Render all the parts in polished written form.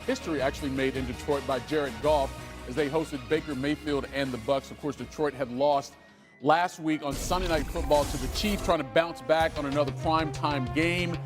history actually made in Detroit by Jared Goff as they hosted Baker Mayfield and the Bucs. Of course, Detroit had lost last week on Sunday Night Football to the Chiefs, trying to bounce back on another primetime game.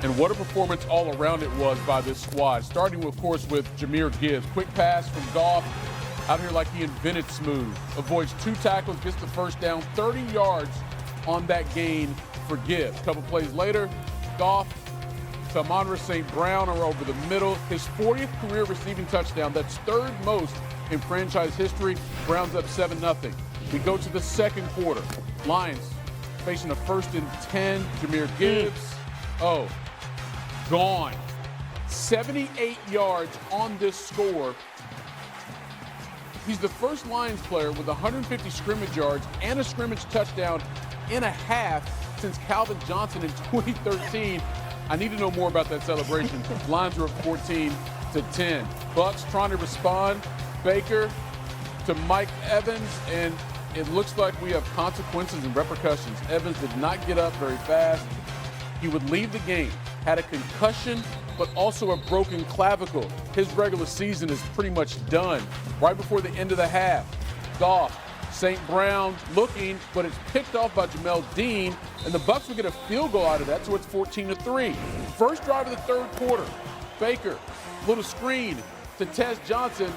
And what a performance all around it was by this squad, starting, of course, with Jahmyr Gibbs. Quick pass from Goff, out here like he invented smooth. Avoids 2 tackles, gets the first down, 30 yards on that gain for Gibbs. A couple plays later, Goff to Amon-Ra St. Brown are over the middle. His 40th career receiving touchdown. That's 3rd most in franchise history. Browns up 7-0. We go to the second quarter. Lions facing a 1st and 10. Jahmyr Gibbs. Oh, gone. 78 yards on this score. He's the first Lions player with 150 scrimmage yards and a scrimmage touchdown in a half since Calvin Johnson in 2013. I need to know more about that celebration. Lions are up 14-10. Bucs trying to respond. Baker to Mike Evans, and it looks like we have consequences and repercussions. Evans did not get up very fast. He would leave the game, had a concussion, but also a broken clavicle. His regular season is pretty much done. Right before the end of the half, Goff, St. Brown looking, but it's picked off by Jamel Dean, and the Bucs will get a field goal out of that, so it's 14-3. First drive of the 3rd quarter, Baker, little screen to Tez Johnson,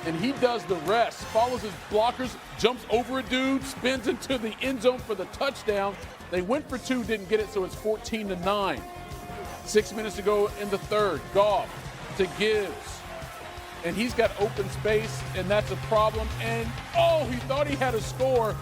and he does the rest. Follows his blockers, jumps over a dude, spins into the end zone for the touchdown. They went for 2, didn't get it, so it's 14-9. 6 minutes to go in the 3rd. Goff to Gibbs. And he's got open space, and that's a problem. And, oh, he thought he had a score.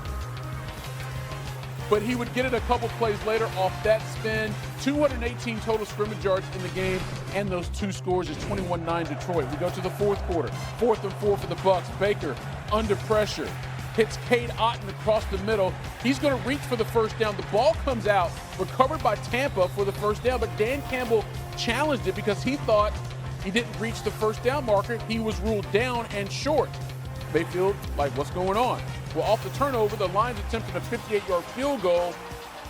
But he would get it a couple plays later off that spin. 218 total scrimmage yards in the game, and those 2 scores is 21-9 Detroit. We go to the 4th quarter. 4th and 4 for the Bucs. Baker under pressure. Hits Cade Otton across the middle. He's going to reach for the first down. The ball comes out, recovered by Tampa for the first down, but Dan Campbell challenged it because he thought he didn't reach the first down marker. He was ruled down and short. Mayfield, like, what's going on? Well, off the turnover, the Lions attempted a 58-yard field goal,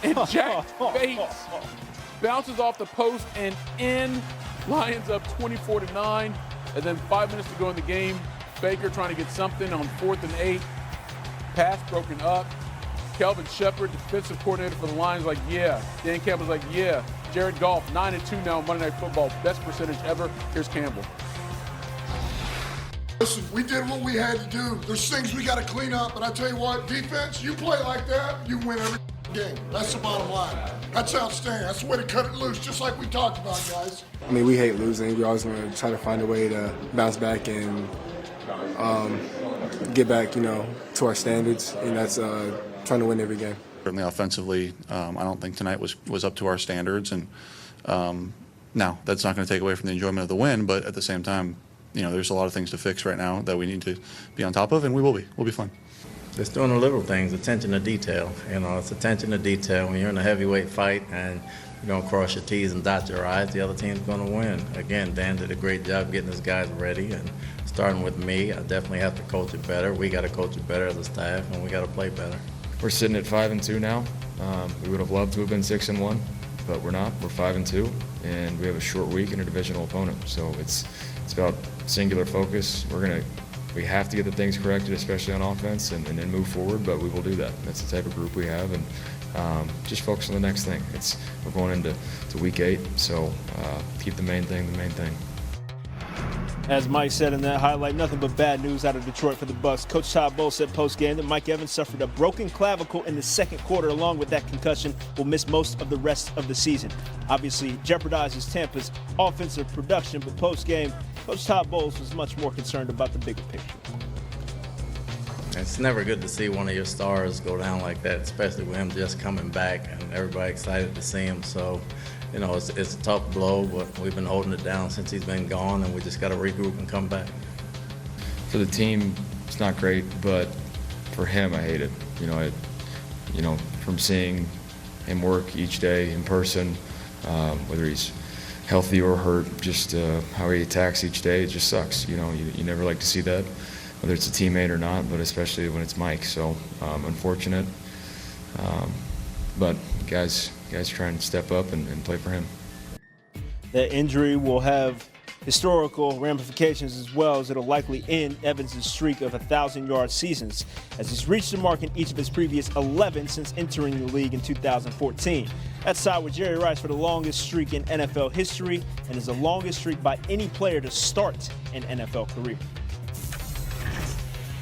and Jack Bates bounces off the post and in. Lions up 24-9, and then 5 minutes to go in the game. Baker trying to get something on 4th and 8. Pass broken up. Kelvin Shepard, defensive coordinator for the Lions, like, yeah. Dan Campbell's like, yeah. Jared Goff, 9-2 now on Monday Night Football. Best percentage ever. Here's Campbell. Listen, we did what we had to do. There's things we got to clean up, but I tell you what, defense, you play like that, you win every game. That's the bottom line. That's outstanding. That's the way to cut it loose, just like we talked about, guys. I mean, we hate losing. We always want to try to find a way to bounce back and get back, to our standards, and that's trying to win every game. Certainly offensively, I don't think tonight was up to our standards, and now that's not going to take away from the enjoyment of the win, but at the same time, there's a lot of things to fix right now that we need to be on top of, and we will be. We'll be fine. Just doing the little things, attention to detail. It's attention to detail. When you're in a heavyweight fight and you're going to cross your T's and dot your I's, the other team's going to win. Again, Dan did a great job getting his guys ready, and starting with me, I definitely have to coach it better. We got to coach it better as a staff, and we got to play better. We're sitting at 5-2 now. We would have loved to have been 6-1, but we're not. We're 5-2, and we have a short week and a divisional opponent. So it's about singular focus. We have to get the things corrected, especially on offense, and then move forward. But we will do that. That's the type of group we have, and just focus on the next thing. We're going into week 8, so keep the main thing the main thing. As Mike said in that highlight, nothing but bad news out of Detroit for the Bucs. Coach Todd Bowles said post-game that Mike Evans suffered a broken clavicle in the 2nd quarter. Along with that concussion, will miss most of the rest of the season. Obviously jeopardizes Tampa's offensive production, but post-game, Coach Todd Bowles was much more concerned about the bigger picture. It's never good to see one of your stars go down like that, especially with him just coming back and everybody excited to see him. So, it's a tough blow, but we've been holding it down since he's been gone, and we just got to regroup and come back. For the team, it's not great, but for him, I hate it. From seeing him work each day in person, whether he's healthy or hurt, just how he attacks each day, it just sucks. You never like to see that, whether it's a teammate or not, but especially when it's Mike. So unfortunate, but guys trying to step up and play for him. That injury will have historical ramifications as well, as it'll likely end Evans' streak of 1,000-yard seasons, as he's reached the mark in each of his previous 11 since entering the league in 2014. That's tied with Jerry Rice for the longest streak in NFL history and is the longest streak by any player to start an NFL career.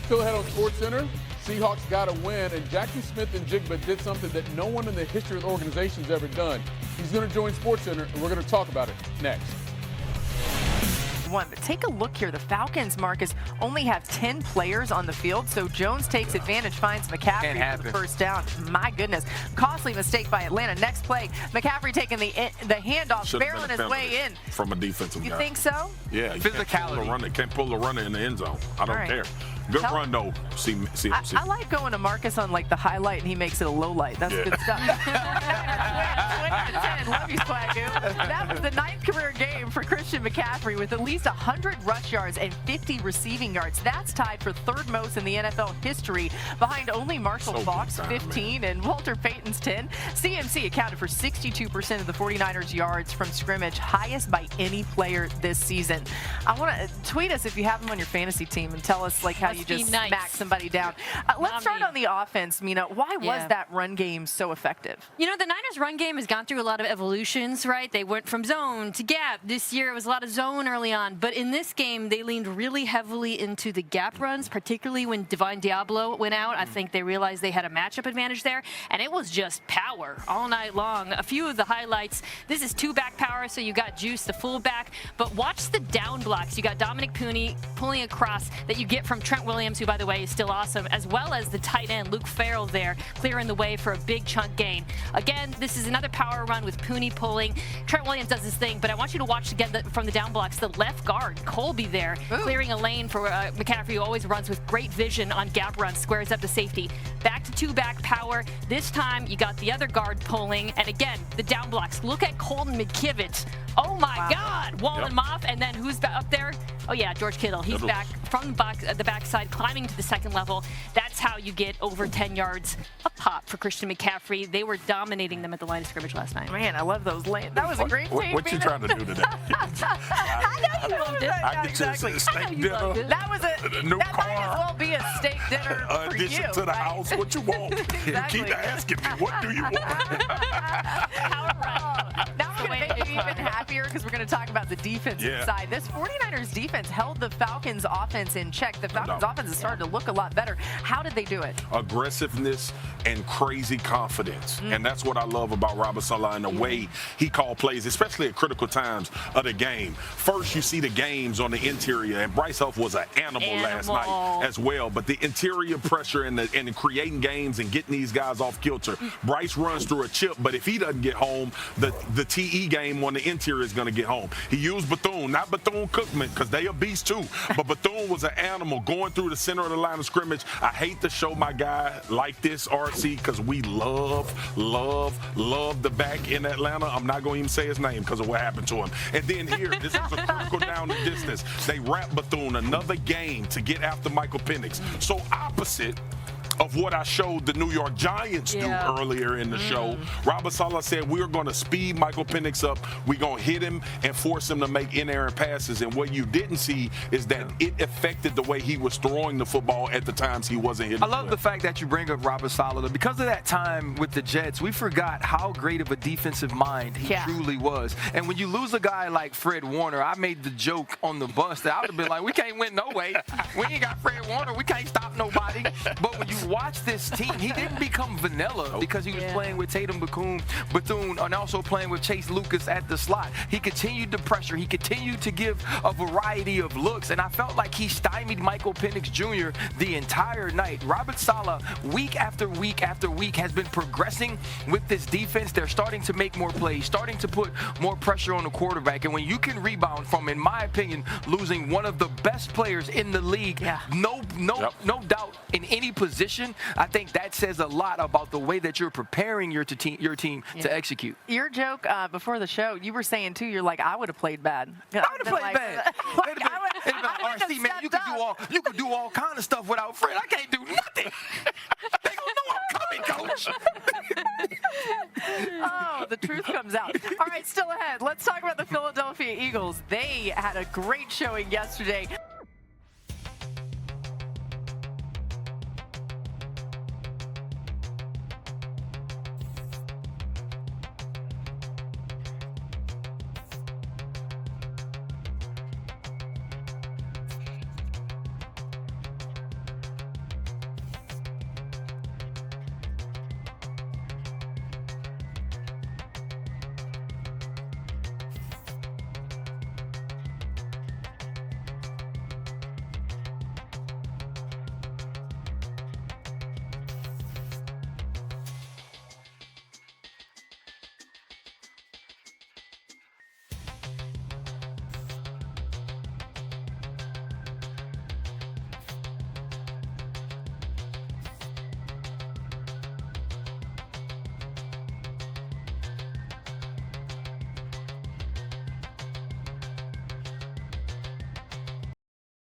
Still ahead on SportsCenter. Seahawks got a win, and Jackson Smith-Njigba did something that no one in the history of the organization's ever done. He's going to join SportsCenter, and we're going to talk about it next. But take a look here. The Falcons, Marcus, only have 10 players on the field, so Jones takes advantage, finds McCaffrey for the first down. My goodness. Costly mistake by Atlanta. Next play, McCaffrey taking the handoff, barreling his way in. From a defensive guy. You think so? Yeah. Physicality. Can't pull the runner in the end zone. I don't care. Good run, though, CMC. I like going to Marcus on, like, the highlight, and he makes it a low light. That's good stuff. 20-10. Love you, Swagoo. That was the 9th career game for Christian McCaffrey with at least 100 rush yards and 50 receiving yards. That's tied for third most in the NFL history, behind only Marshall Faulk's 15 and Walter Payton's 10. CMC accounted for 62% of the 49ers' yards from scrimmage, highest by any player this season. I want to tweet us if you have him on your fantasy team and tell us, like, how you just smack somebody down. Let's start on the offense, Mina. Why was that run game so effective? You know, the Niners run game has gone through a lot of evolutions, right? They went from zone to gap. This year it was a lot of zone early on, but in this game they leaned really heavily into the gap runs, particularly when Divine Diablo went out. I think they realized they had a matchup advantage there, and it was just power all night long. A few of the highlights. This is two-back power, so you got Juice, the fullback, but watch the down blocks. You got Dominic Pooney pulling across that you get from Trent Williams, who, by the way, is still awesome, as well as the tight end, Luke Farrell there, clearing the way for a big chunk gain. Again, this is another power run with Pooney pulling. Trent Williams does his thing, but I want you to watch again from the down blocks, the left guard, Colby there, clearing a lane for McCaffrey, who always runs with great vision on gap runs, squares up to safety. Back to two-back power. This time, you got the other guard pulling, and again, the down blocks. Look at Colton McKivitz. Oh, my God. Walling him off, and then who's up there? Oh, yeah, George Kittle. He's back from the backside, climbing to the second level. That's how you get over 10 yards a pop for Christian McCaffrey. They were dominating them at the line of scrimmage last night. Man, I love those lanes. That was a great take. What you trying to do today? I know you loved it. I get you a steak dinner. That was a new car. Might as well be a steak dinner for addition you, to the house. What you want? Exactly. You keep asking me, what do you want? Now we're going to make you even happier because we're going to talk about the defensive side. This 49ers defense held the Falcons offense in check. The Falcons offense is starting to look a lot better. How did they do it? Aggressiveness and crazy confidence. And that's what I love about Robert Saleh and the way he called plays, especially at critical times of the game. First, you see the games on the interior, and Bryce Huff was an animal last night as well. But the interior pressure and creating games and getting these guys off kilter. Bryce runs through a chip, but if he doesn't get home, the TE game on the interior is going to get home. He used Bethune, not Bethune-Cookman, because they a beast too. But Bethune was an animal going through the center of the line of scrimmage. I hate to show my guy like this, RC, because we love the back in Atlanta. I'm not going to even say his name because of what happened to him. And then here, this is a critical down the distance. They wrap Bethune, another game to get after Michael Penix. So opposite of what I showed the New York Giants do earlier in the show. Robert Saleh said we're going to speed Michael Penix up. We're going to hit him and force him to make inerrant passes. And what you didn't see is that it affected the way he was throwing the football at the times he wasn't hitting. I love the fact that you bring up Robert Saleh. Because of that time with the Jets, we forgot how great of a defensive mind he truly was. And when you lose a guy like Fred Warner, I made the joke on the bus that I would have been like, we can't win no way. We ain't got Fred Warner. We can't stop nobody. But when you watch this team, he didn't become vanilla because he was playing with Tatum Bethune and also playing with Chase Lucas at the slot. He continued to pressure. He continued to give a variety of looks, and I felt like he stymied Michael Penix Jr. the entire night. Robert Saleh, week after week after week, has been progressing with this defense. They're starting to make more plays, starting to put more pressure on the quarterback, and when you can rebound from, in my opinion, losing one of the best players in the league, no doubt in any position, I think that says a lot about the way that you're preparing your team to execute. Your joke before the show, you were saying too, you're like, I would have played bad. I would have played bad. RC, man, you could do all kind of stuff without Fred. I can't do nothing. They gonna know I'm coming, coach. Oh, the truth comes out. All right, still ahead. Let's talk about the Philadelphia Eagles. They had a great showing yesterday.